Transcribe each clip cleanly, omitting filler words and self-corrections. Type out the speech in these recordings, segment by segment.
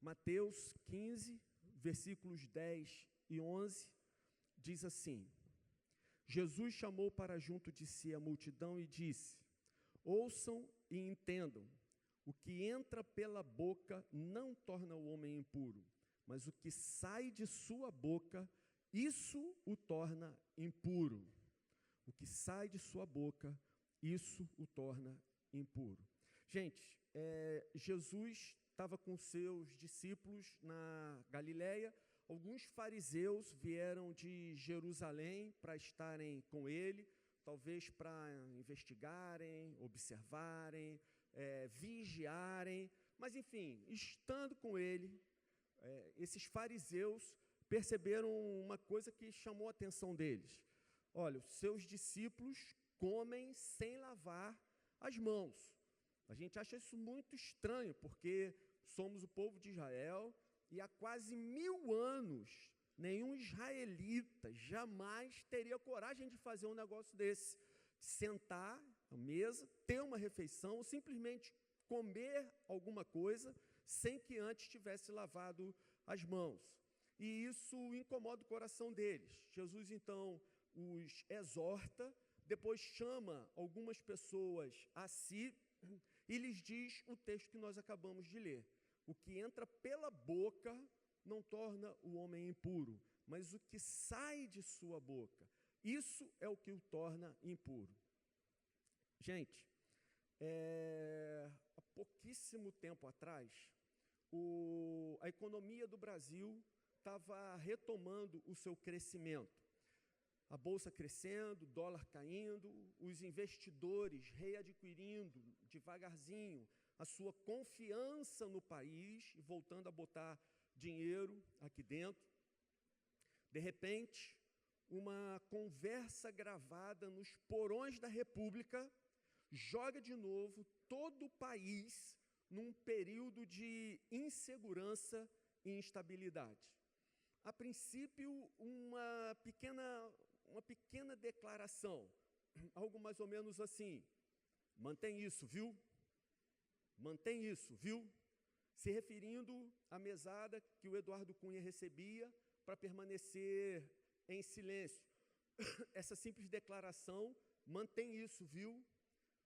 Mateus 15, versículos 10 e 11, diz assim: Jesus chamou para junto de si a multidão e disse: ouçam e entendam, o que entra pela boca não torna o homem impuro, mas o que sai de sua boca, isso o torna impuro. O que sai de sua boca, isso o torna impuro. Gente, Jesus estava com seus discípulos na Galileia. Alguns fariseus vieram de Jerusalém para estarem com ele, talvez para investigarem, observarem, vigiarem, mas enfim, estando com ele, esses fariseus perceberam uma coisa que chamou a atenção deles. Olha, os seus discípulos comem sem lavar as mãos. A gente acha isso muito estranho, porque somos o povo de Israel e há quase 1000 anos nenhum israelita jamais teria coragem de fazer um negócio desse, sentar à mesa, ter uma refeição, ou simplesmente comer alguma coisa sem que antes tivesse lavado as mãos. E isso incomoda o coração deles. Jesus, então, os exorta, depois chama algumas pessoas a si e lhes diz o texto que nós acabamos de ler: o que entra pela boca não torna o homem impuro, mas o que sai de sua boca, isso é o que o torna impuro. Gente, há pouquíssimo tempo atrás, a economia do Brasil estava retomando o seu crescimento. A bolsa crescendo, o dólar caindo, os investidores readquirindo devagarzinho a sua confiança no país e voltando a botar dinheiro aqui dentro. De repente, uma conversa gravada nos porões da República joga de novo todo o país num período de insegurança e instabilidade. A princípio, uma pequena declaração, algo mais ou menos assim: mantém isso, viu? Mantém isso, viu? Se referindo à mesada que o Eduardo Cunha recebia para permanecer em silêncio. Essa simples declaração, mantém isso, viu?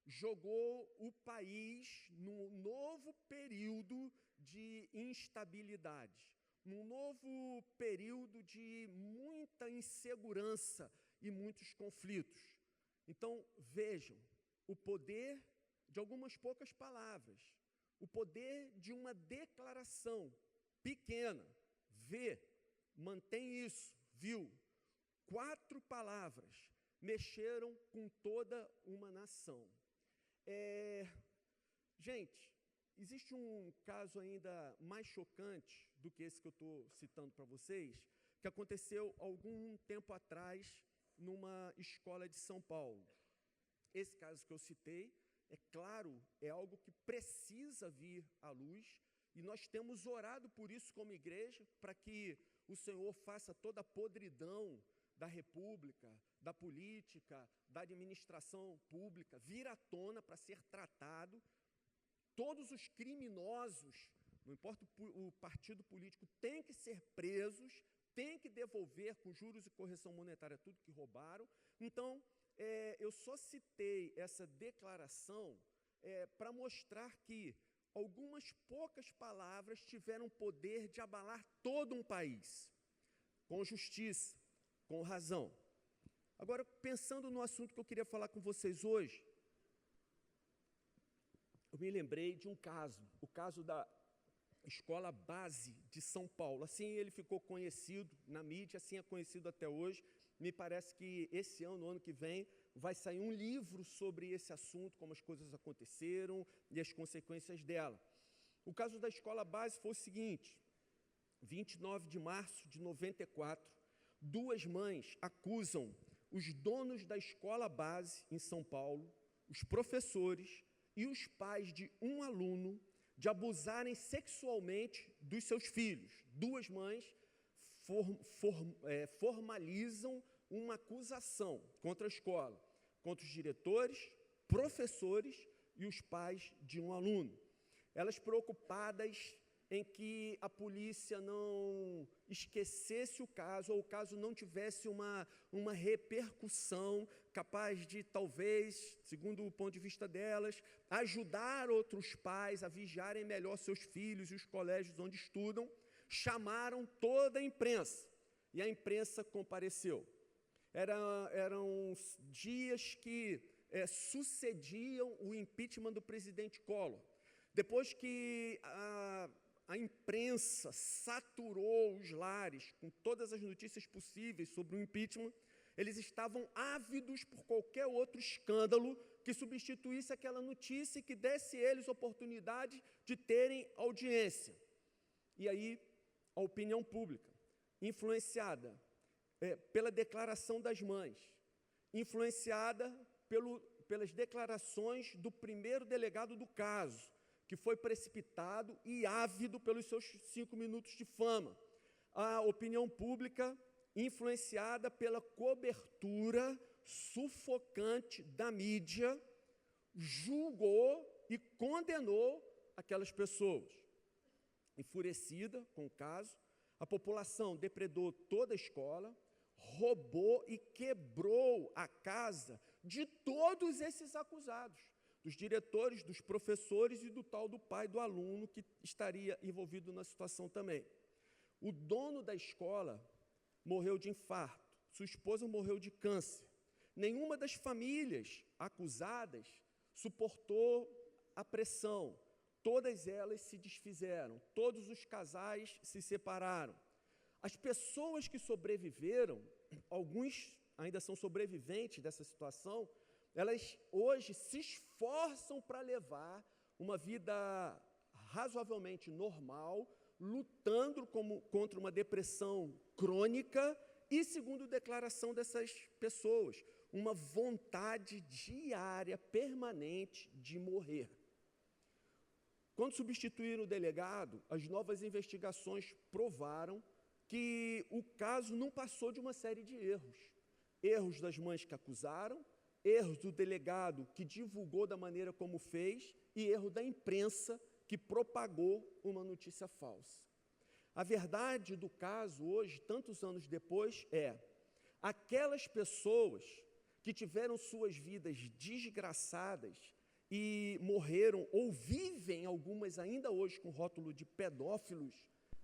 Jogou o país num novo período de instabilidade, num novo período de muita insegurança e muitos conflitos. Então, vejam, o poder de algumas poucas palavras, o poder de uma declaração pequena: vê, mantém isso, viu? 4 palavras mexeram com toda uma nação. Gente, existe um caso ainda mais chocante do que esse que eu estou citando para vocês, que aconteceu algum tempo atrás numa escola de São Paulo. Esse caso que eu citei, é claro, é algo que precisa vir à luz, e nós temos orado por isso como igreja, para que o Senhor faça toda a podridão da república, da política, da administração pública, vir à tona para ser tratado. Todos os criminosos, não importa o partido político, têm que ser presos, têm que devolver com juros e correção monetária tudo que roubaram. Então, eu só citei essa declaração para mostrar que algumas poucas palavras tiveram poder de abalar todo um país, com justiça, com razão. Agora, pensando no assunto que eu queria falar com vocês hoje, eu me lembrei de um caso, o caso da Escola Base de São Paulo. Assim ele ficou conhecido na mídia, assim é conhecido até hoje. Me parece que esse ano, no ano que vem, vai sair um livro sobre esse assunto, como as coisas aconteceram e as consequências dela. O caso da Escola Base foi o seguinte: 29 de março de 94, 2 mães acusam os donos da Escola Base em São Paulo, os professores e os pais de um aluno, de abusarem sexualmente dos seus filhos. 2 mães formalizam uma acusação contra a escola, contra os diretores, professores e os pais de um aluno. Elas, preocupadas em que a polícia não esquecesse o caso, ou o caso não tivesse uma repercussão capaz de, talvez, segundo o ponto de vista delas, ajudar outros pais a vigiarem melhor seus filhos e os colégios onde estudam, chamaram toda a imprensa, e a imprensa compareceu. Eram dias que sucediam o impeachment do presidente Collor. Depois que a imprensa saturou os lares com todas as notícias possíveis sobre o impeachment, eles estavam ávidos por qualquer outro escândalo que substituísse aquela notícia e que desse eles oportunidade de terem audiência. E aí, a opinião pública, influenciada pela declaração das mães, influenciada pelas declarações do primeiro delegado do caso, que foi precipitado e ávido pelos seus 5 minutos de fama. A opinião pública, influenciada pela cobertura sufocante da mídia, julgou e condenou aquelas pessoas. Enfurecida com o caso, a população depredou toda a escola, roubou e quebrou a casa de todos esses acusados, dos diretores, dos professores e do tal do pai do aluno que estaria envolvido na situação também. O dono da escola morreu de infarto, sua esposa morreu de câncer. Nenhuma das famílias acusadas suportou a pressão. Todas elas se desfizeram, todos os casais se separaram. As pessoas que sobreviveram, alguns ainda são sobreviventes dessa situação, elas hoje se esforçam para levar uma vida razoavelmente normal, lutando contra uma depressão crônica e, segundo declaração dessas pessoas, uma vontade diária, permanente de morrer. Quando substituíram o delegado, as novas investigações provaram que o caso não passou de uma série de erros. Erros das mães que acusaram, erros do delegado que divulgou da maneira como fez e erro da imprensa que propagou uma notícia falsa. A verdade do caso hoje, tantos anos depois, aquelas pessoas que tiveram suas vidas desgraçadas e morreram ou vivem, algumas ainda hoje com rótulo de pedófilos,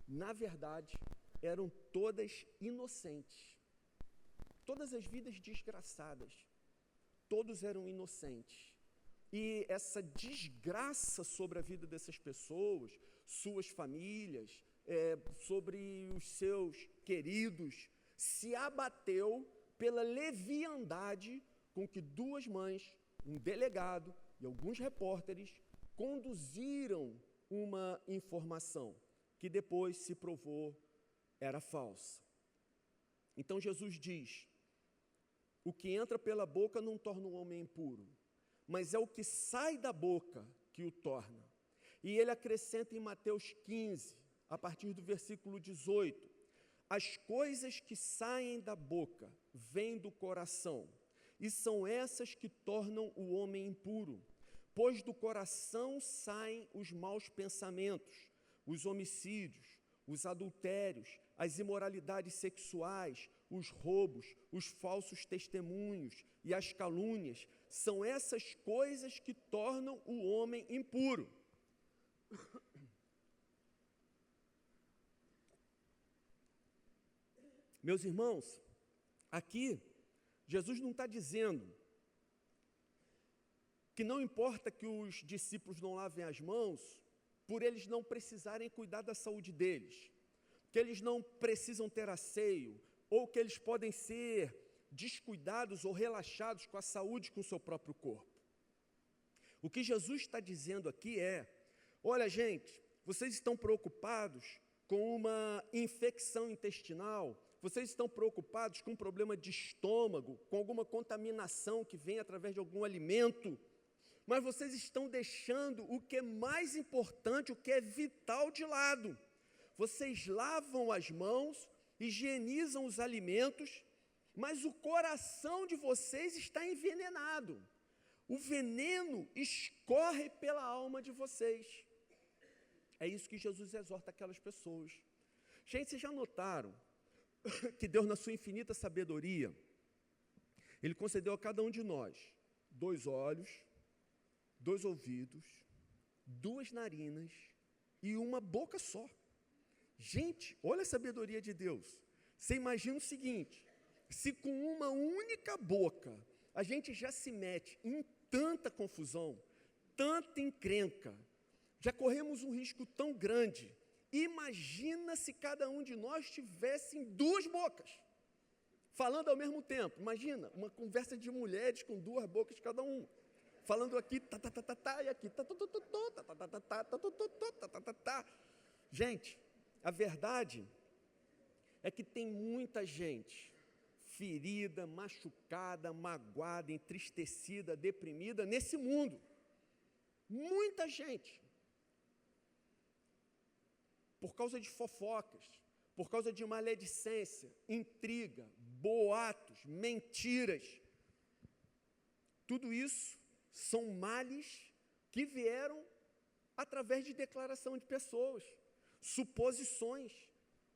na verdade, eram todas inocentes. Todas as vidas desgraçadas, todos eram inocentes. E essa desgraça sobre a vida dessas pessoas, suas famílias, sobre os seus queridos, se abateu pela leviandade com que duas mães, um delegado e alguns repórteres conduziram uma informação que depois se provou era falsa. Então Jesus diz: o que entra pela boca não torna o homem impuro, mas é o que sai da boca que o torna. E ele acrescenta em Mateus 15, a partir do versículo 18, as coisas que saem da boca vêm do coração, e são essas que tornam o homem impuro, pois do coração saem os maus pensamentos, os homicídios, os adultérios, as imoralidades sexuais, os roubos, os falsos testemunhos e as calúnias. São essas coisas que tornam o homem impuro. Meus irmãos, aqui, Jesus não está dizendo que não importa que os discípulos não lavem as mãos, por eles não precisarem cuidar da saúde deles, que eles não precisam ter asseio, ou que eles podem ser descuidados ou relaxados com a saúde, com o seu próprio corpo. O que Jesus está dizendo aqui olha gente, vocês estão preocupados com uma infecção intestinal, vocês estão preocupados com um problema de estômago, com alguma contaminação que vem através de algum alimento, mas vocês estão deixando o que é mais importante, o que é vital de lado. Vocês lavam as mãos, higienizam os alimentos, mas o coração de vocês está envenenado. O veneno escorre pela alma de vocês. É isso que Jesus exorta aquelas pessoas. Gente, vocês já notaram que Deus, na sua infinita sabedoria, Ele concedeu a cada um de nós 2 olhos, 2 ouvidos, 2 narinas e uma boca só. Gente, olha a sabedoria de Deus. Você imagina o seguinte: se com uma única boca a gente já se mete em tanta confusão, tanta encrenca, já corremos um risco tão grande. Imagina se cada um de nós tivesse 2 bocas, falando ao mesmo tempo. Imagina, uma conversa de mulheres com 2 bocas cada um, falando aqui, tá, tá, tá, tá, tá, e aqui, tá, tá, tá, tá, tá, tá, tá, tá, tá, tá, tá, tá, tá. Gente, a verdade é que tem muita gente ferida, machucada, magoada, entristecida, deprimida nesse mundo. Muita gente. Por causa de fofocas, por causa de maledicência, intriga, boatos, mentiras. Tudo isso são males que vieram através de declaração de pessoas, suposições,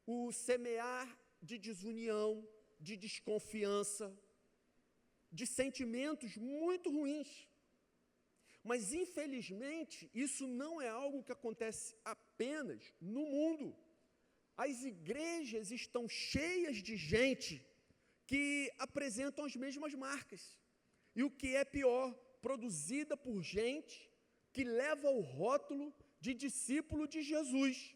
o semear de desunião, de desconfiança, de sentimentos muito ruins. Mas, infelizmente, isso não é algo que acontece apenas no mundo. As igrejas estão cheias de gente que apresentam as mesmas marcas. E o que é pior, produzida por gente que leva o rótulo de discípulo de Jesus.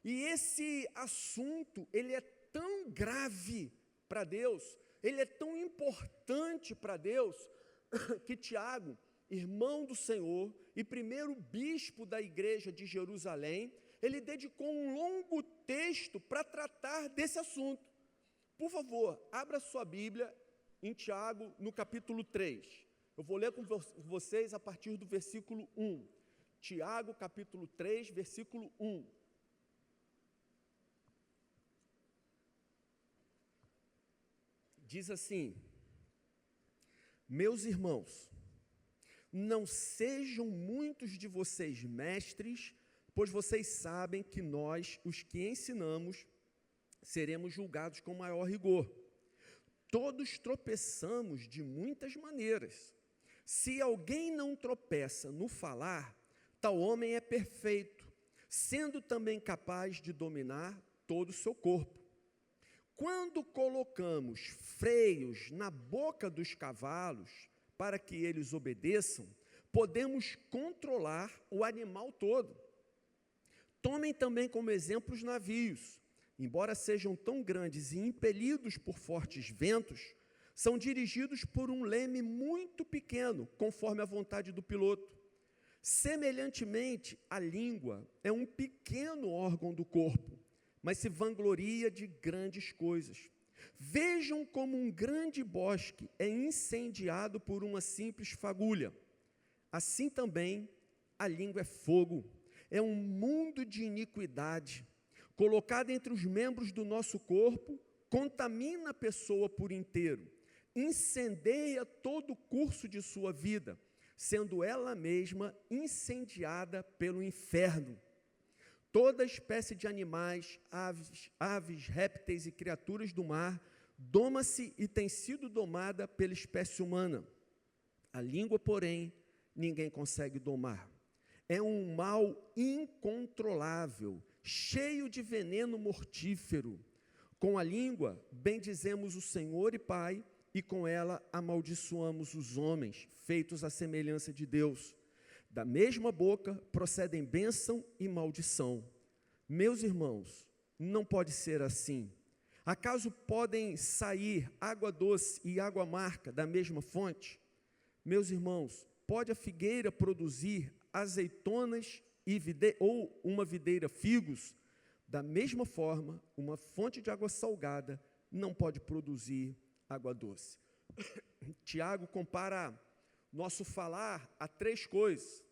E esse assunto, ele é tão grave para Deus, ele é tão importante para Deus, que Tiago, irmão do Senhor e primeiro bispo da igreja de Jerusalém, ele dedicou um longo texto para tratar desse assunto. Por favor, abra sua Bíblia em Tiago, no capítulo 3. Eu vou ler com vocês a partir do versículo 1. Tiago, capítulo 3, versículo 1. Diz assim: meus irmãos, não sejam muitos de vocês mestres, pois vocês sabem que nós, os que ensinamos, seremos julgados com maior rigor. Todos tropeçamos de muitas maneiras. Se alguém não tropeça no falar, tal homem é perfeito, sendo também capaz de dominar todo o seu corpo. Quando colocamos freios na boca dos cavalos, para que eles obedeçam, podemos controlar o animal todo. Tomem também como exemplo os navios. Embora sejam tão grandes e impelidos por fortes ventos, são dirigidos por um leme muito pequeno, conforme a vontade do piloto. Semelhantemente, a língua é um pequeno órgão do corpo, mas se vangloria de grandes coisas. Vejam como um grande bosque é incendiado por uma simples fagulha. Assim também, a língua é fogo, é um mundo de iniquidade. Colocada entre os membros do nosso corpo, contamina a pessoa por inteiro, incendeia todo o curso de sua vida, sendo ela mesma incendiada pelo inferno. Toda espécie de animais, aves, répteis e criaturas do mar doma-se e tem sido domada pela espécie humana. A língua, porém, ninguém consegue domar. É um mal incontrolável, cheio de veneno mortífero. Com a língua, bendizemos o Senhor e Pai, e com ela amaldiçoamos os homens, feitos à semelhança de Deus. Da mesma boca procedem bênção e maldição. Meus irmãos, não pode ser assim. Acaso podem sair água doce e água amarga da mesma fonte? Meus irmãos, pode a figueira produzir azeitonas ou uma videira figos? Da mesma forma, uma fonte de água salgada não pode produzir água doce. Tiago compara nosso falar a 3 coisas.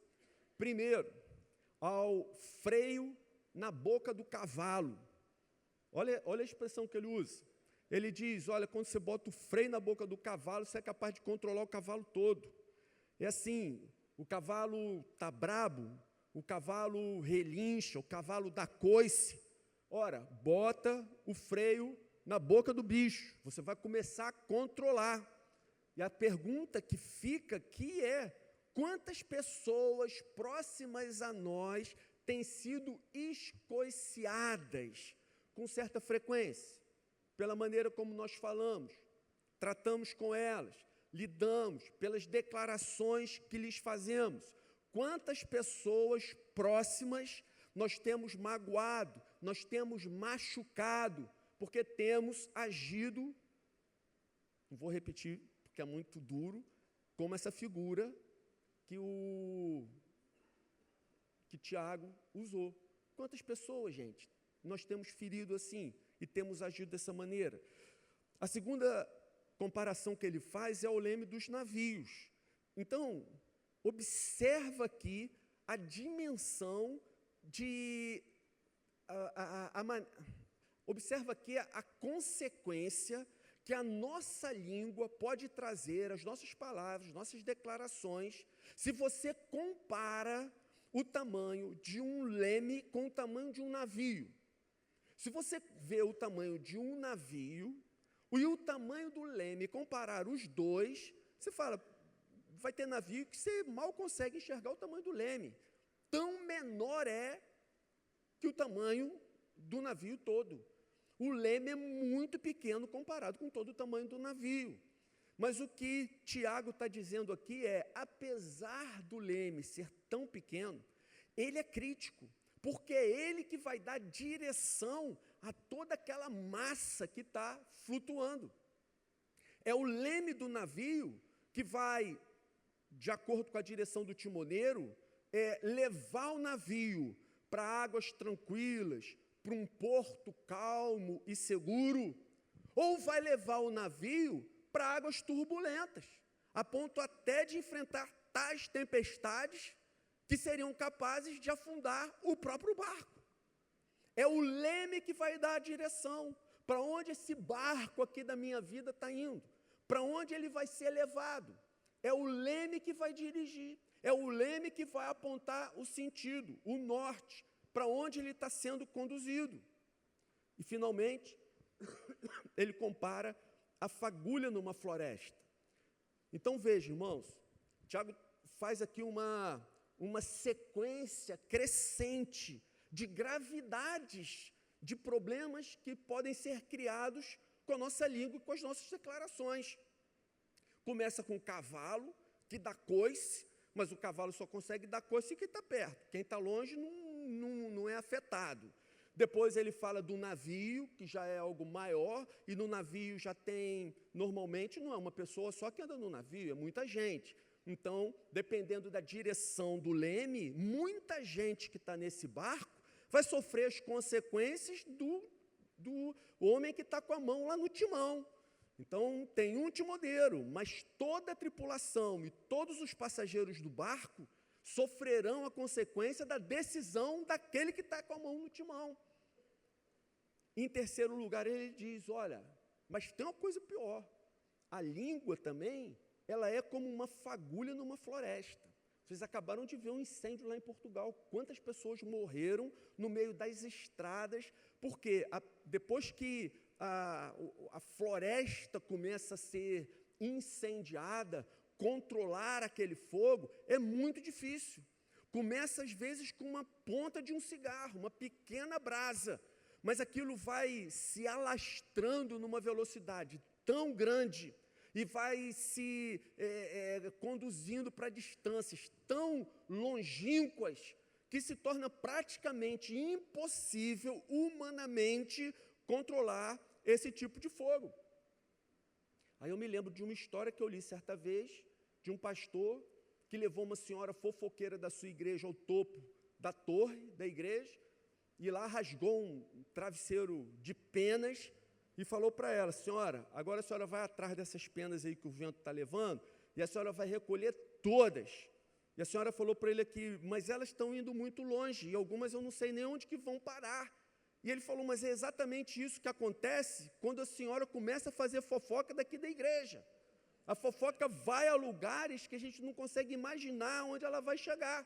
Primeiro, ao freio na boca do cavalo. Olha a expressão que ele usa. Ele diz, olha, quando você bota o freio na boca do cavalo, você é capaz de controlar o cavalo todo. É assim, o cavalo está brabo, o cavalo relincha, o cavalo dá coice. Ora, bota o freio na boca do bicho, você vai começar a controlar. E a pergunta que fica aqui é: quantas pessoas próximas a nós têm sido escoiciadas com certa frequência, pela maneira como nós falamos, tratamos com elas, lidamos, pelas declarações que lhes fazemos? Quantas pessoas próximas nós temos magoado, nós temos machucado, porque temos agido, não vou repetir porque é muito duro, como essa figura que Tiago usou. Quantas pessoas, gente, nós temos ferido assim e temos agido dessa maneira? A segunda comparação que ele faz é o leme dos navios. Então, observa aqui a dimensão observa aqui a consequência que a nossa língua pode trazer, as nossas palavras, nossas declarações, se você compara o tamanho de um leme com o tamanho de um navio. Se você vê o tamanho de um navio e o tamanho do leme, comparar os dois, você fala, vai ter navio que você mal consegue enxergar o tamanho do leme. Tão menor é que o tamanho do navio todo. O leme é muito pequeno comparado com todo o tamanho do navio. Mas o que Tiago está dizendo aqui é, apesar do leme ser tão pequeno, ele é crítico, porque é ele que vai dar direção a toda aquela massa que está flutuando. É o leme do navio que vai, de acordo com a direção do timoneiro, levar o navio para águas tranquilas, para um porto calmo e seguro, ou vai levar o navio para águas turbulentas, a ponto até de enfrentar tais tempestades que seriam capazes de afundar o próprio barco. É o leme que vai dar a direção, para onde esse barco aqui da minha vida está indo, para onde ele vai ser levado. É o leme que vai dirigir, é o leme que vai apontar o sentido, o norte, para onde ele está sendo conduzido. E, finalmente, ele compara a fagulha numa floresta. Então, veja, irmãos, Tiago faz aqui uma sequência crescente de gravidades, de problemas que podem ser criados com a nossa língua e com as nossas declarações. Começa com o cavalo, que dá coice, mas o cavalo só consegue dar coice quem está perto. Quem está longe não é afetado. Depois ele fala do navio, que já é algo maior, e no navio já tem, normalmente, não é uma pessoa só que anda no navio, é muita gente. Então, dependendo da direção do leme, muita gente que está nesse barco vai sofrer as consequências do homem que está com a mão lá no timão. Então, tem um timoneiro, mas toda a tripulação e todos os passageiros do barco sofrerão a consequência da decisão daquele que está com a mão no timão. Em terceiro lugar, ele diz, olha, mas tem uma coisa pior. A língua também, ela é como uma fagulha numa floresta. Vocês acabaram de ver um incêndio lá em Portugal. Quantas pessoas morreram no meio das estradas, porque depois que a floresta começa a ser incendiada, controlar aquele fogo é muito difícil. Começa, às vezes, com uma ponta de um cigarro, uma pequena brasa, mas aquilo vai se alastrando numa velocidade tão grande e vai se conduzindo para distâncias tão longínquas que se torna praticamente impossível, humanamente, controlar esse tipo de fogo. Aí eu me lembro de uma história que eu li certa vez, de um pastor que levou uma senhora fofoqueira da sua igreja ao topo da torre da igreja, e lá rasgou um travesseiro de penas e falou para ela, senhora, agora a senhora vai atrás dessas penas aí que o vento está levando, e a senhora vai recolher todas. E a senhora falou para ele aqui, mas elas estão indo muito longe, e algumas eu não sei nem onde que vão parar. E ele falou, mas é exatamente isso que acontece quando a senhora começa a fazer fofoca daqui da igreja. A fofoca vai a lugares que a gente não consegue imaginar onde ela vai chegar.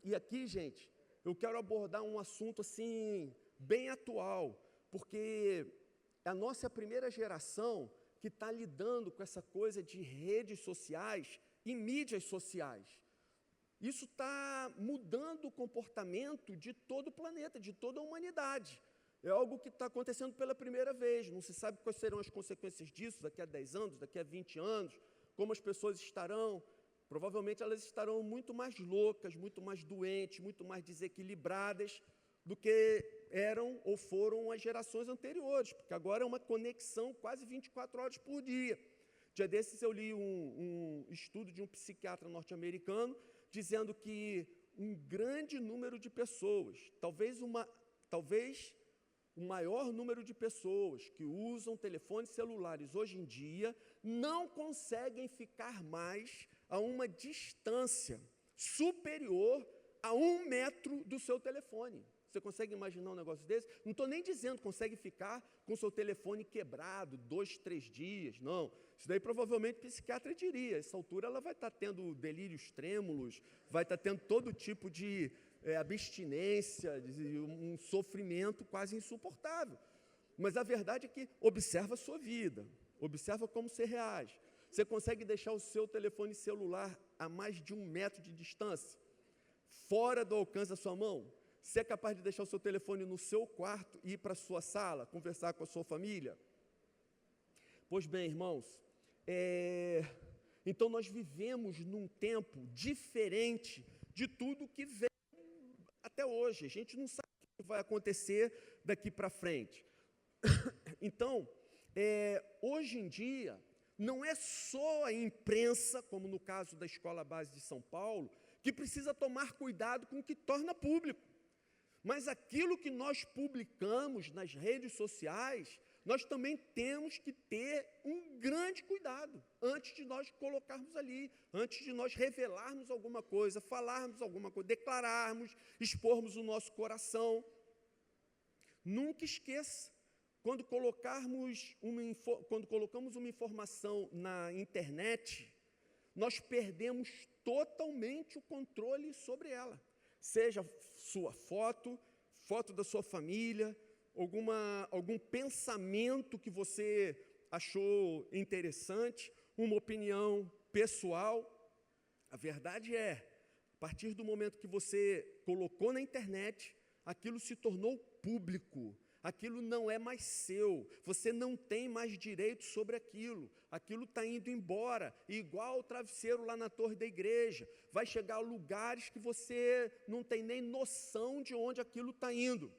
E aqui, gente, eu quero abordar um assunto assim, bem atual, porque a nossa é a primeira geração que está lidando com essa coisa de redes sociais e mídias sociais. Isso está mudando o comportamento de todo o planeta, de toda a humanidade. É algo que está acontecendo pela primeira vez. Não se sabe quais serão as consequências disso daqui a 10 anos, daqui a 20 anos, como as pessoas estarão. Provavelmente elas estarão muito mais loucas, muito mais doentes, muito mais desequilibradas do que eram ou foram as gerações anteriores, porque agora é uma conexão quase 24 horas por dia. Dia desses eu li um estudo de um psiquiatra norte-americano dizendo que um grande número de pessoas, talvez o maior número de pessoas que usam telefones celulares hoje em dia não conseguem ficar mais a uma distância superior a 1 metro do seu telefone. Você consegue imaginar um negócio desse? Não estou nem dizendo consegue ficar com o seu telefone quebrado 2, 3 dias, não. Isso daí provavelmente o psiquiatra diria. A essa altura ela vai estar tendo delírios trêmulos, vai estar tendo todo tipo de abstinência, um sofrimento quase insuportável. Mas a verdade é que observa a sua vida, observa como você reage. Você consegue deixar o seu telefone celular a mais de 1 metro de distância, fora do alcance da sua mão? Você é capaz de deixar o seu telefone no seu quarto e ir para a sua sala, conversar com a sua família? Pois bem, irmãos, então nós vivemos num tempo diferente de tudo que veio até hoje. A gente não sabe o que vai acontecer daqui para frente. Então, hoje em dia, não é só a imprensa, como no caso da Escola Base de São Paulo, que precisa tomar cuidado com o que torna público. Mas aquilo que nós publicamos nas redes sociais, nós também temos que ter um grande cuidado antes de nós colocarmos ali, antes de nós revelarmos alguma coisa, falarmos alguma coisa, declararmos, expormos o nosso coração. Nunca esqueça, quando colocamos uma informação na internet, nós perdemos totalmente o controle sobre ela. Seja sua foto da sua família, algum pensamento que você achou interessante, uma opinião pessoal. A verdade é, a partir do momento que você colocou na internet, aquilo se tornou público. Aquilo não é mais seu, você não tem mais direito sobre aquilo está indo embora, igual o travesseiro lá na torre da igreja, vai chegar a lugares que você não tem nem noção de onde aquilo está indo.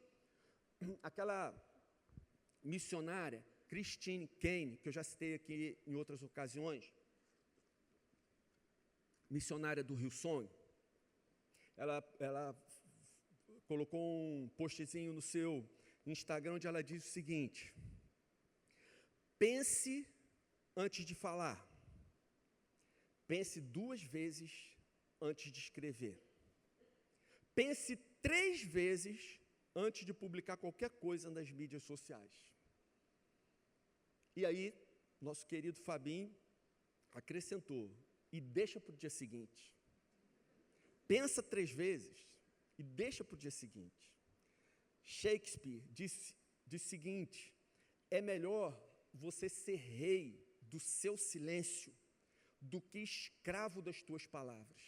Aquela missionária, Christine Caine, que eu já citei aqui em outras ocasiões, missionária do Hillsong, ela colocou um postzinho no seu Instagram, onde ela diz o seguinte: pense antes de falar, pense 2 vezes antes de escrever, pense 3 vezes antes de publicar qualquer coisa nas mídias sociais. E aí, nosso querido Fabinho acrescentou: e deixa para o dia seguinte. Pensa 3 vezes e deixa para o dia seguinte. Shakespeare disse o seguinte: é melhor você ser rei do seu silêncio do que escravo das tuas palavras.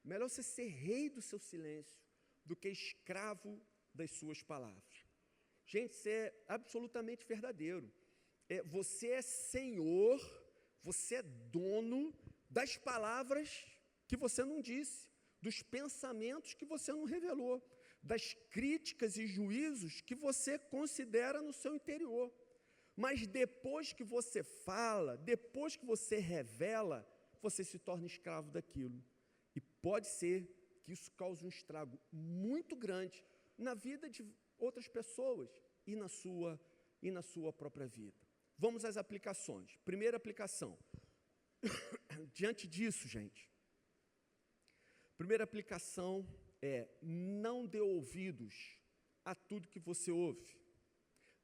Melhor você ser rei do seu silêncio do que escravo das suas palavras. Gente, isso é absolutamente verdadeiro. Você é senhor, você é dono das palavras que você não disse, dos pensamentos que você não revelou, das críticas e juízos que você considera no seu interior. Mas depois que você fala, depois que você revela, você se torna escravo daquilo. E pode ser que isso cause um estrago muito grande na vida de outras pessoas e na sua própria vida. Vamos às aplicações. Primeira aplicação. Diante disso, gente, primeira aplicação é: não dê ouvidos a tudo que você ouve.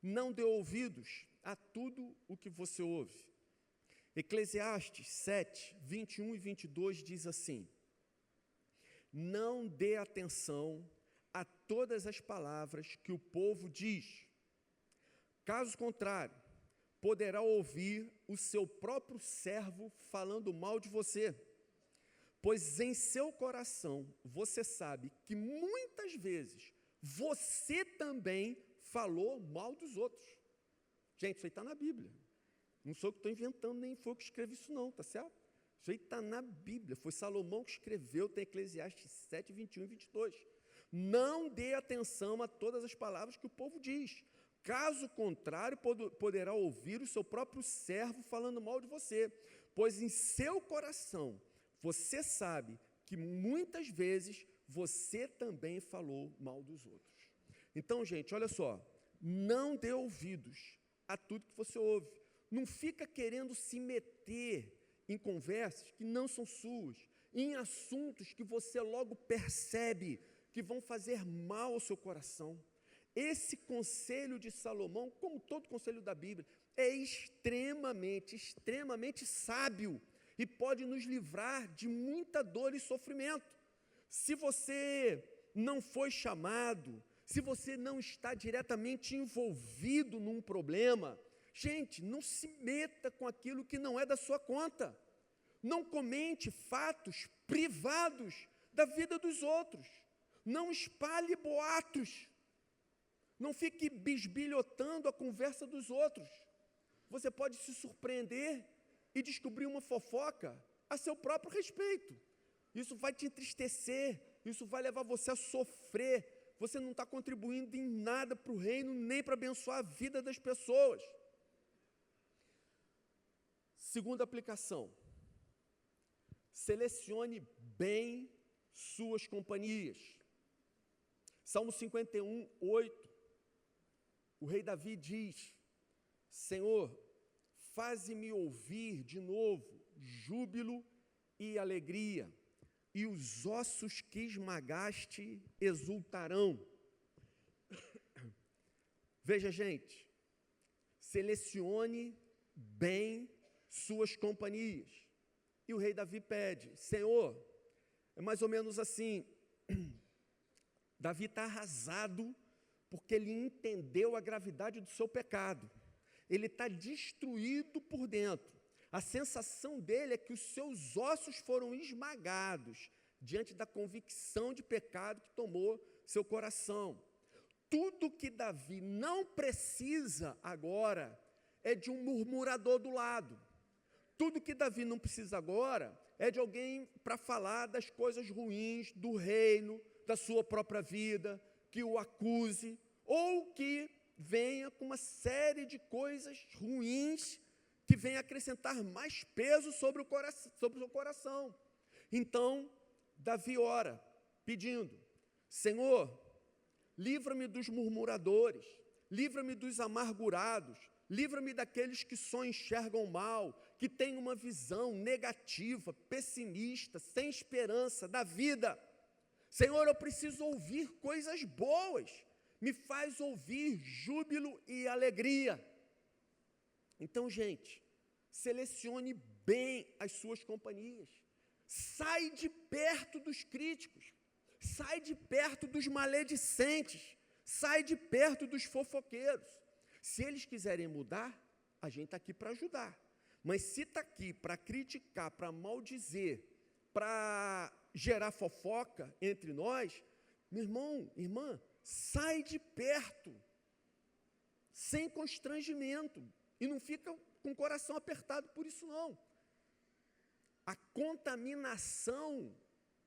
Não dê ouvidos a tudo o que você ouve. Eclesiastes 7, 21 e 22 diz assim: não dê atenção a todas as palavras que o povo diz. Caso contrário, poderá ouvir o seu próprio servo falando mal de você, pois em seu coração você sabe que muitas vezes você também falou mal dos outros. Gente, isso aí está na Bíblia. Não sou eu que estou inventando, nem foi eu que escrevi isso não, tá certo? Isso aí está na Bíblia, foi Salomão que escreveu, tem Eclesiastes 7, 21 e 22. Não dê atenção a todas as palavras que o povo diz. Caso contrário, poderá ouvir o seu próprio servo falando mal de você, pois em seu coração você sabe que muitas vezes você também falou mal dos outros. Então, gente, olha só, não dê ouvidos a tudo que você ouve. Não fica querendo se meter em conversas que não são suas, em assuntos que você logo percebe que vão fazer mal ao seu coração. Esse conselho de Salomão, como todo conselho da Bíblia, é extremamente, extremamente sábio e pode nos livrar de muita dor e sofrimento. Se você não foi chamado, se você não está diretamente envolvido num problema, gente, não se meta com aquilo que não é da sua conta. Não comente fatos privados da vida dos outros. Não espalhe boatos. Não fique bisbilhotando a conversa dos outros. Você pode se surpreender e descobrir uma fofoca a seu próprio respeito. Isso vai te entristecer, isso vai levar você a sofrer. Você não está contribuindo em nada para o reino, nem para abençoar a vida das pessoas. Segunda aplicação. Selecione bem suas companhias. Salmo 51, 8. O rei Davi diz: Senhor, faze-me ouvir de novo júbilo e alegria, e os ossos que esmagaste exultarão. Veja, gente, selecione bem suas companhias. E o rei Davi pede: Senhor, é mais ou menos assim, Davi está arrasado, porque ele entendeu a gravidade do seu pecado. Ele está destruído por dentro. A sensação dele é que os seus ossos foram esmagados diante da convicção de pecado que tomou seu coração. Tudo que Davi não precisa agora é de um murmurador do lado. Tudo que Davi não precisa agora é de alguém para falar das coisas ruins do reino, da sua própria vida, que o acuse, ou que venha com uma série de coisas ruins que venha acrescentar mais peso sobre o seu coração. Então, Davi ora, pedindo: Senhor, livra-me dos murmuradores, livra-me dos amargurados, livra-me daqueles que só enxergam mal, que têm uma visão negativa, pessimista, sem esperança da vida. Senhor, eu preciso ouvir coisas boas, me faz ouvir júbilo e alegria. Então, gente, selecione bem as suas companhias. Sai de perto dos críticos, sai de perto dos maledicentes, sai de perto dos fofoqueiros. Se eles quiserem mudar, a gente está aqui para ajudar. Mas se está aqui para criticar, para maldizer, para gerar fofoca entre nós, meu irmão, irmã, sai de perto, sem constrangimento, e não fica com o coração apertado por isso não. A contaminação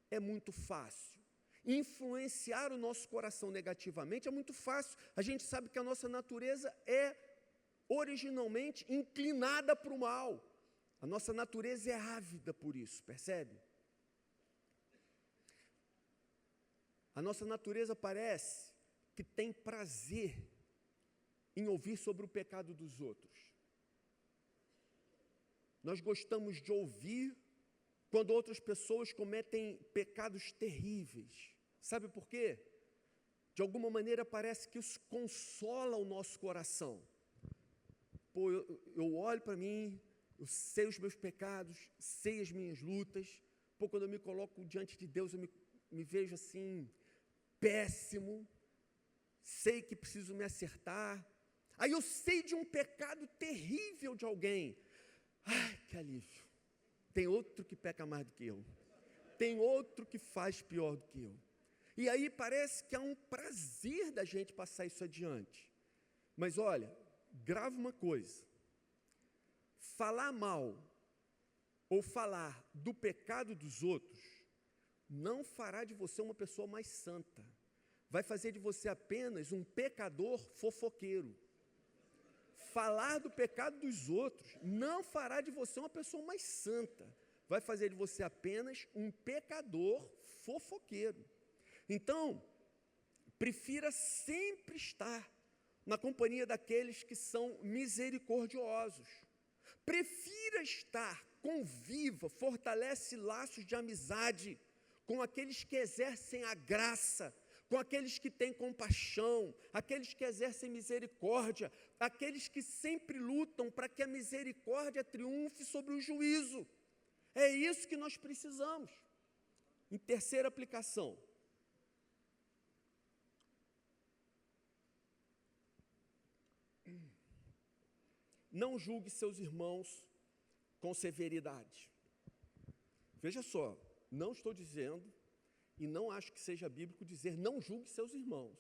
é muito fácil. Influenciar o nosso coração negativamente é muito fácil. A gente sabe que a nossa natureza é originalmente inclinada para o mal. A nossa natureza é ávida por isso, percebe? A nossa natureza parece que tem prazer em ouvir sobre o pecado dos outros. Nós gostamos de ouvir quando outras pessoas cometem pecados terríveis. Sabe por quê? De alguma maneira parece que isso consola o nosso coração. Pô, eu olho para mim, eu sei os meus pecados, sei as minhas lutas. Pô, quando eu me coloco diante de Deus, eu me vejo assim, péssimo, sei que preciso me acertar. Aí eu sei de um pecado terrível de alguém. Ai, que alívio. Tem outro que peca mais do que eu. Tem outro que faz pior do que eu. E aí parece que há um prazer da gente passar isso adiante. Mas olha, grava uma coisa. Falar mal ou falar do pecado dos outros não fará de você uma pessoa mais santa. Vai fazer de você apenas um pecador fofoqueiro. Falar do pecado dos outros não fará de você uma pessoa mais santa. Vai fazer de você apenas um pecador fofoqueiro. Então, prefira sempre estar na companhia daqueles que são misericordiosos. Prefira estar, conviva, fortalece laços de amizade com aqueles que exercem a graça, com aqueles que têm compaixão, aqueles que exercem misericórdia, aqueles que sempre lutam para que a misericórdia triunfe sobre o juízo. É isso que nós precisamos. Em terceira aplicação, não julgue seus irmãos com severidade. Veja só, não estou dizendo, e não acho que seja bíblico dizer, não julgue seus irmãos.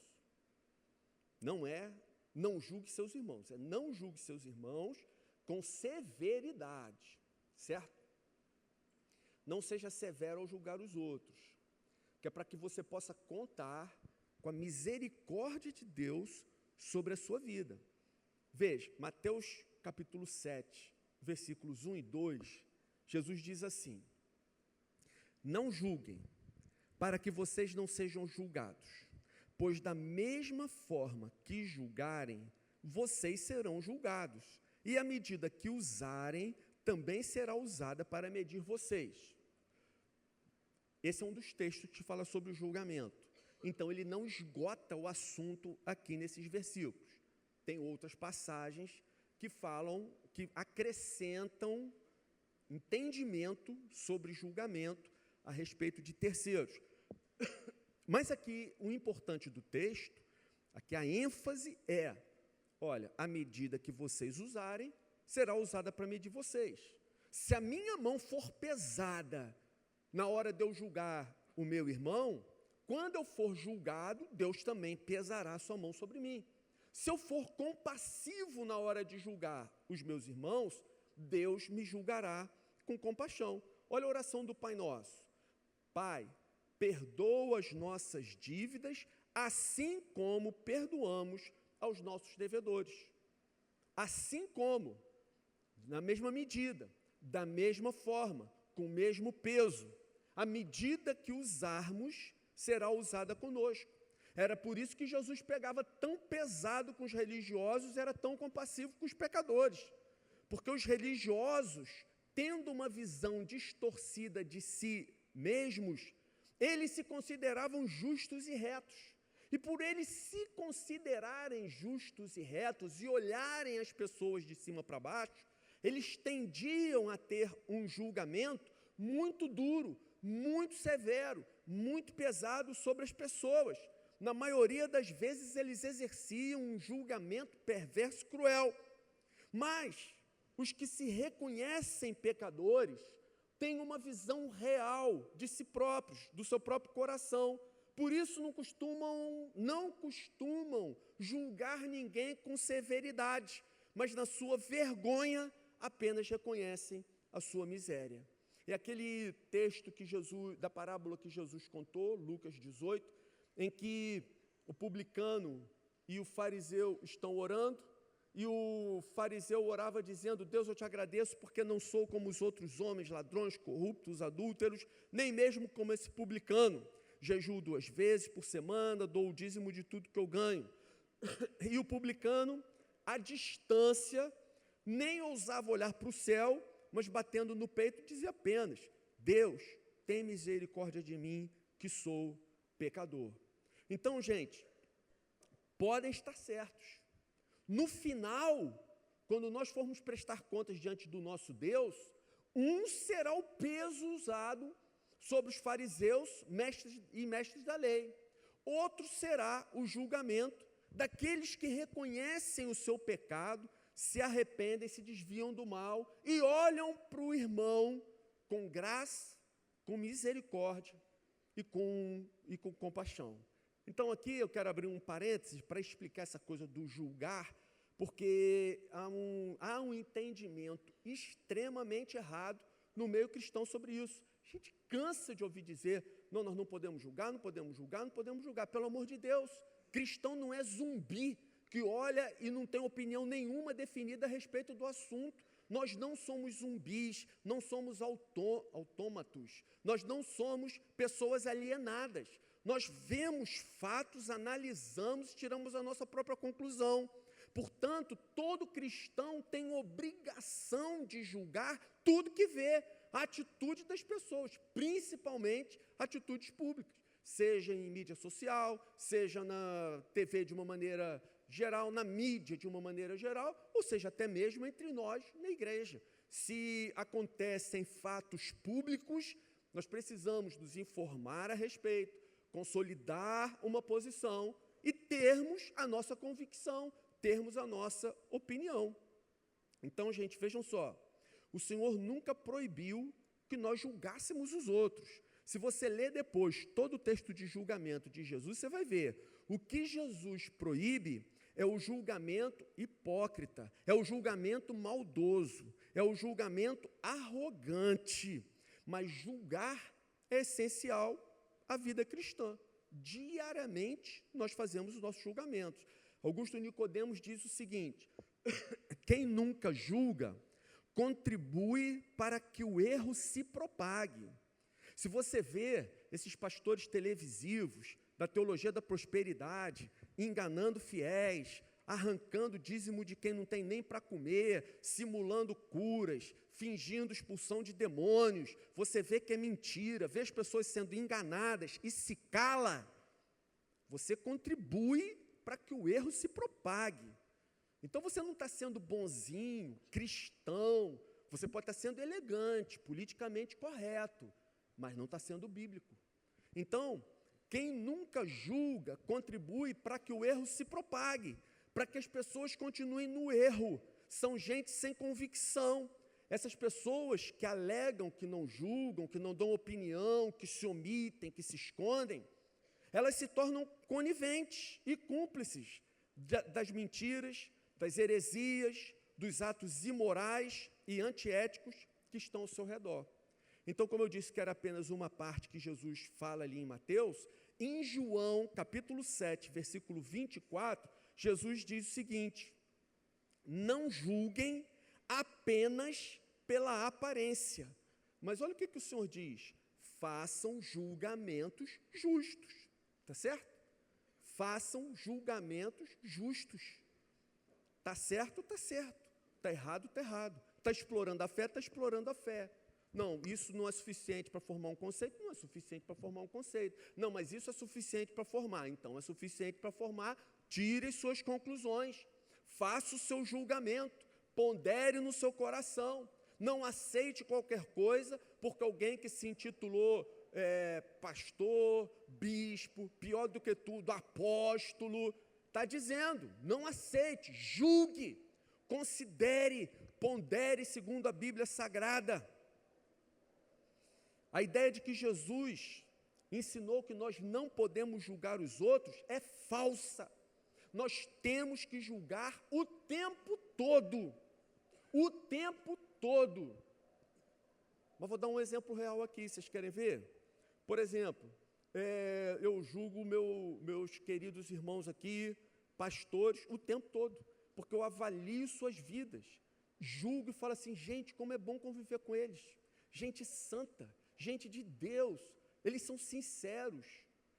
Não é, não julgue seus irmãos, é não julgue seus irmãos com severidade, certo? Não seja severo ao julgar os outros, que é para que você possa contar com a misericórdia de Deus sobre a sua vida. Veja, Mateus capítulo 7, versículos 1 e 2, Jesus diz assim: não julguem, para que vocês não sejam julgados, pois da mesma forma que julgarem, vocês serão julgados, e a medida que usarem, também será usada para medir vocês. Esse é um dos textos que fala sobre o julgamento. Então, ele não esgota o assunto aqui nesses versículos. Tem outras passagens que falam, que acrescentam entendimento sobre julgamento a respeito de terceiros. Mas aqui, o importante do texto, aqui a ênfase é, olha, a medida que vocês usarem, será usada para medir vocês. Se a minha mão for pesada na hora de eu julgar o meu irmão, quando eu for julgado, Deus também pesará a sua mão sobre mim. Se eu for compassivo na hora de julgar os meus irmãos, Deus me julgará com compaixão. Olha a oração do Pai Nosso. Pai, perdoa as nossas dívidas, assim como perdoamos aos nossos devedores. Assim como, na mesma medida, da mesma forma, com o mesmo peso, a medida que usarmos será usada conosco. Era por isso que Jesus pegava tão pesado com os religiosos, era tão compassivo com os pecadores. Porque os religiosos, tendo uma visão distorcida de si mesmos, eles se consideravam justos e retos. E por eles se considerarem justos e retos e olharem as pessoas de cima para baixo, eles tendiam a ter um julgamento muito duro, muito severo, muito pesado sobre as pessoas. Na maioria das vezes, eles exerciam um julgamento perverso e cruel. Mas os que se reconhecem pecadores têm uma visão real de si próprios, do seu próprio coração. Por isso não costumam julgar ninguém com severidade, mas na sua vergonha apenas reconhecem a sua miséria. É aquele texto que da parábola que Jesus contou, Lucas 18, em que o publicano e o fariseu estão orando, e o fariseu orava dizendo: Deus, eu te agradeço porque não sou como os outros homens, ladrões, corruptos, adúlteros, nem mesmo como esse publicano. Jejuo 2 vezes por semana, dou o dízimo de tudo que eu ganho. E o publicano, à distância, nem ousava olhar para o céu, mas batendo no peito, dizia apenas: Deus, tem misericórdia de mim, que sou pecador. Então, gente, podem estar certos. No final, quando nós formos prestar contas diante do nosso Deus, será o peso usado sobre os fariseus, mestres e mestres da lei. Outro será o julgamento daqueles que reconhecem o seu pecado, se arrependem, se desviam do mal e olham para o irmão com graça, com misericórdia e com compaixão. Então aqui eu quero abrir um parênteses para explicar essa coisa do julgar, porque há um entendimento extremamente errado no meio cristão sobre isso. A gente cansa de ouvir dizer, não, nós não podemos julgar, não podemos julgar, não podemos julgar. Pelo amor de Deus, cristão não é zumbi que olha e não tem opinião nenhuma definida a respeito do assunto. Nós não somos zumbis, não somos autômatos, nós não somos pessoas alienadas. Nós vemos fatos, analisamos e tiramos a nossa própria conclusão. Portanto, todo cristão tem obrigação de julgar tudo que vê, a atitude das pessoas, principalmente atitudes públicas, seja em mídia social, seja na TV de uma maneira geral, na mídia de uma maneira geral, ou seja, até mesmo entre nós na igreja. Se acontecem fatos públicos, nós precisamos nos informar a respeito, consolidar uma posição e termos a nossa convicção, termos a nossa opinião. Então, gente, vejam só, o Senhor nunca proibiu que nós julgássemos os outros. Se você ler depois todo o texto de julgamento de Jesus, você vai ver, o que Jesus proíbe é o julgamento hipócrita, é o julgamento maldoso, é o julgamento arrogante, mas julgar é essencial à vida cristã. Diariamente nós fazemos os nossos julgamentos. Augusto Nicodemos diz o seguinte, quem nunca julga, contribui para que o erro se propague. Se você vê esses pastores televisivos da teologia da prosperidade, enganando fiéis, arrancando dízimo de quem não tem nem para comer, simulando curas, fingindo expulsão de demônios, você vê que é mentira, vê as pessoas sendo enganadas e se cala, você contribui para que o erro se propague. Então você não está sendo bonzinho, cristão, você pode estar sendo elegante, politicamente correto, mas não está sendo bíblico. Então, quem nunca julga, contribui para que o erro se propague, para que as pessoas continuem no erro. São gente sem convicção. Essas pessoas que alegam que não julgam, que não dão opinião, que se omitem, que se escondem, elas se tornam coniventes e cúmplices das mentiras, das heresias, dos atos imorais e antiéticos que estão ao seu redor. Então, como eu disse que era apenas uma parte que Jesus fala ali em Mateus, em João, capítulo 7, versículo 24, Jesus diz o seguinte, não julguem apenas pela aparência. Mas olha o que o Senhor diz, façam julgamentos justos, tá certo? Façam julgamentos justos. Está certo, está certo. Está errado, está errado. Está explorando a fé, está explorando a fé. Não, isso não é suficiente para formar um conceito, não é suficiente para formar um conceito. Não, mas isso é suficiente para formar. Então, é suficiente para formar, tire suas conclusões. Faça o seu julgamento. Pondere no seu coração. Não aceite qualquer coisa, porque alguém que se intitulou pastor, bispo, pior do que tudo, apóstolo, está dizendo, não aceite, julgue, considere, pondere segundo a Bíblia Sagrada. A ideia de que Jesus ensinou que nós não podemos julgar os outros é falsa. Nós temos que julgar o tempo todo. O tempo todo. Mas vou dar um exemplo real aqui, vocês querem ver? Por exemplo, eu julgo meus queridos irmãos aqui, pastores, o tempo todo, porque eu avalio suas vidas, julgo e falo assim, gente, como é bom conviver com eles, gente santa, gente de Deus, eles são sinceros,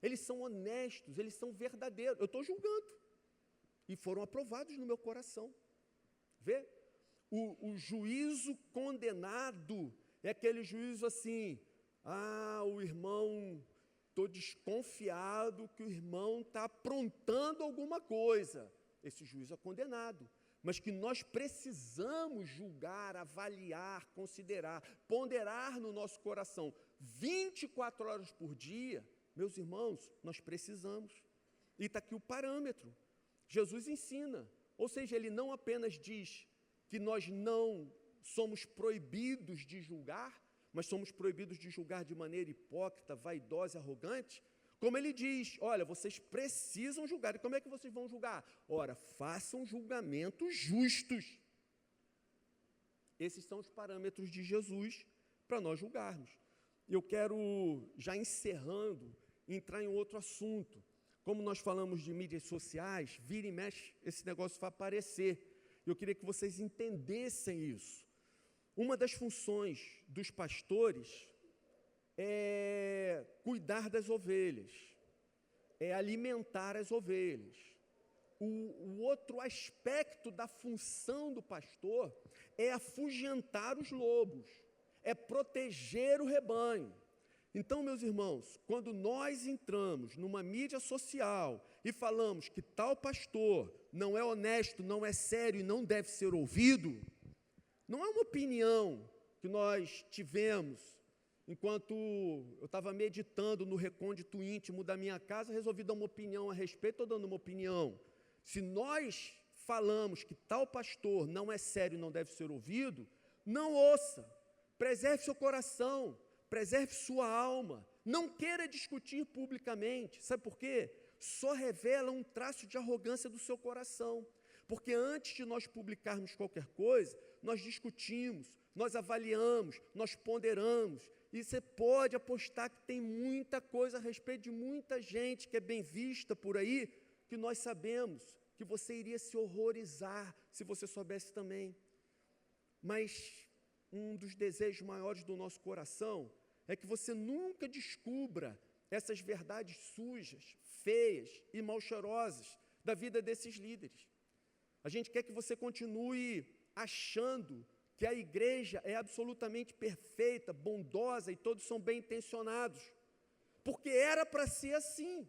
eles são honestos, eles são verdadeiros, eu estou julgando, e foram aprovados no meu coração, vê? O juízo condenado é aquele juízo assim, o irmão, estou desconfiado que o irmão está aprontando alguma coisa. Esse juízo é condenado. Mas que nós precisamos julgar, avaliar, considerar, ponderar no nosso coração. 24 horas por dia, meus irmãos, nós precisamos. E está aqui o parâmetro. Jesus ensina, ou seja, ele não apenas diz que nós não somos proibidos de julgar, mas somos proibidos de julgar de maneira hipócrita, vaidosa e arrogante, como ele diz, olha, vocês precisam julgar. E como é que vocês vão julgar? Ora, façam julgamentos justos. Esses são os parâmetros de Jesus para nós julgarmos. Eu quero, já encerrando, entrar em outro assunto. Como nós falamos de mídias sociais, vira e mexe, esse negócio vai aparecer. Eu queria que vocês entendessem isso. Uma das funções dos pastores é cuidar das ovelhas, é alimentar as ovelhas. O outro aspecto da função do pastor é afugentar os lobos, é proteger o rebanho. Então, meus irmãos, quando nós entramos numa mídia social e falamos que tal pastor não é honesto, não é sério e não deve ser ouvido, não é uma opinião que nós tivemos enquanto eu estava meditando no recôndito íntimo da minha casa, resolvi dar uma opinião a respeito, estou dando uma opinião. Se nós falamos que tal pastor não é sério e não deve ser ouvido, não ouça, preserve seu coração, preserve sua alma, não queira discutir publicamente. Sabe por quê? Só revela um traço de arrogância do seu coração. Porque antes de nós publicarmos qualquer coisa, nós discutimos, nós avaliamos, nós ponderamos. E você pode apostar que tem muita coisa a respeito de muita gente que é bem vista por aí, que nós sabemos que você iria se horrorizar se você soubesse também. Mas um dos desejos maiores do nosso coração é que você nunca descubra essas verdades sujas, feias e mal-cheirosas da vida desses líderes. A gente quer que você continue achando que a igreja é absolutamente perfeita, bondosa e todos são bem intencionados, porque era para ser assim.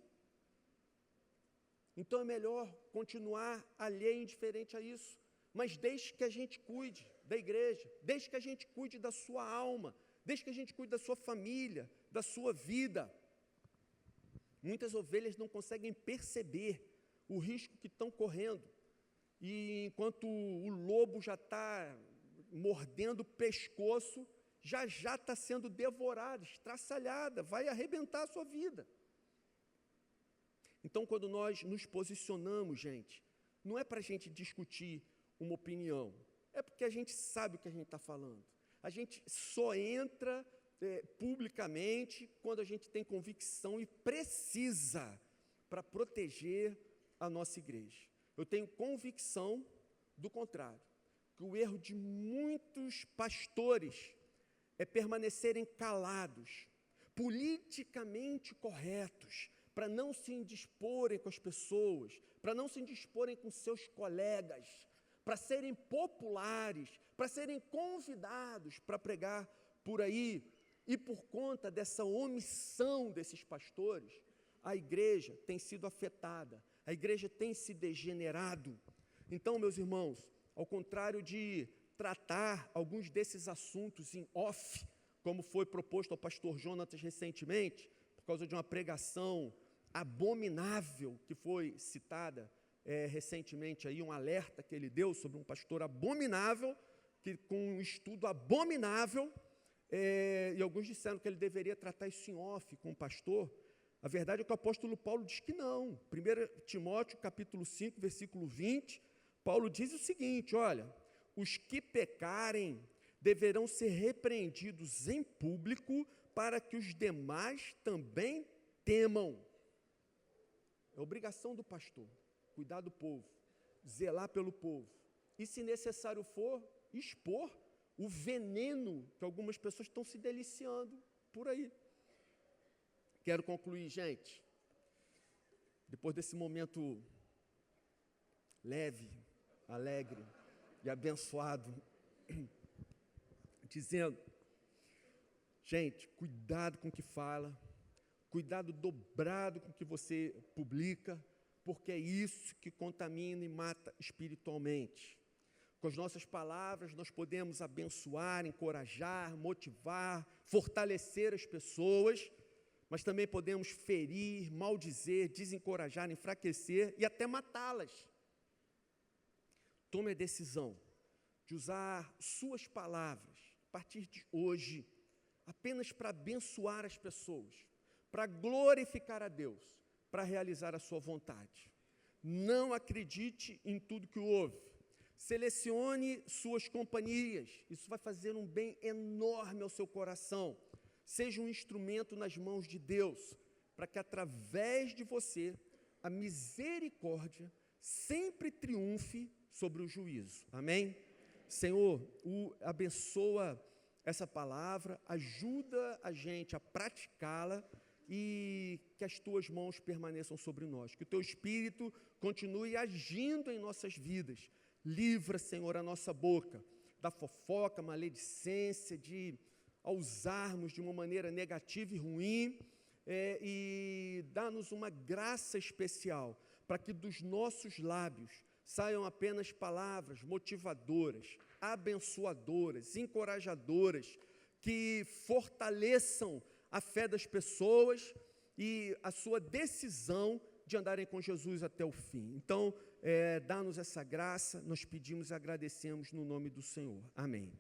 Então é melhor continuar alheio e indiferente a isso, mas deixe que a gente cuide da igreja, deixe que a gente cuide da sua alma, deixe que a gente cuide da sua família, da sua vida. Muitas ovelhas não conseguem perceber o risco que estão correndo, e enquanto o lobo já está mordendo o pescoço, já está sendo devorada, estraçalhada, vai arrebentar a sua vida. Então, quando nós nos posicionamos, gente, não é para a gente discutir uma opinião, é porque a gente sabe o que a gente está falando. A gente só entra publicamente quando a gente tem convicção e precisa para proteger a nossa igreja. Eu tenho convicção do contrário, que o erro de muitos pastores é permanecerem calados, politicamente corretos, para não se indisporem com as pessoas, para não se indisporem com seus colegas, para serem populares, para serem convidados para pregar por aí. E por conta dessa omissão desses pastores, a igreja tem sido afetada, a igreja tem se degenerado. Então, meus irmãos, ao contrário de tratar alguns desses assuntos em off, como foi proposto ao pastor Jonatas recentemente, por causa de uma pregação abominável que foi citada recentemente, aí, um alerta que ele deu sobre um pastor abominável, que, com um estudo abominável, e alguns disseram que ele deveria tratar isso em off com o pastor. A verdade é que o apóstolo Paulo diz que não. 1 Timóteo, capítulo 5, versículo 20, Paulo diz o seguinte, olha, os que pecarem deverão ser repreendidos em público para que os demais também temam. É obrigação do pastor, cuidar do povo, zelar pelo povo. E se necessário for, expor o veneno que algumas pessoas estão se deliciando por aí. Quero concluir, gente, depois desse momento leve, alegre e abençoado, dizendo, gente, cuidado com o que fala, cuidado dobrado com o que você publica, porque é isso que contamina e mata espiritualmente. Com as nossas palavras, nós podemos abençoar, encorajar, motivar, fortalecer as pessoas, mas também podemos ferir, maldizer, desencorajar, enfraquecer e até matá-las. Tome a decisão de usar suas palavras, a partir de hoje, apenas para abençoar as pessoas, para glorificar a Deus, para realizar a sua vontade. Não acredite em tudo que ouve. Selecione suas companhias. Isso vai fazer um bem enorme ao seu coração. Seja um instrumento nas mãos de Deus, para que através de você, a misericórdia sempre triunfe sobre o juízo. Amém? Senhor, abençoa essa palavra, ajuda a gente a praticá-la e que as tuas mãos permaneçam sobre nós, que o teu Espírito continue agindo em nossas vidas. Livra, Senhor, a nossa boca da fofoca, maledicência, de a usarmos de uma maneira negativa e ruim, e dá-nos uma graça especial, para que dos nossos lábios saiam apenas palavras motivadoras, abençoadoras, encorajadoras, que fortaleçam a fé das pessoas e a sua decisão de andarem com Jesus até o fim. Então, dá-nos essa graça, nós pedimos e agradecemos no nome do Senhor. Amém.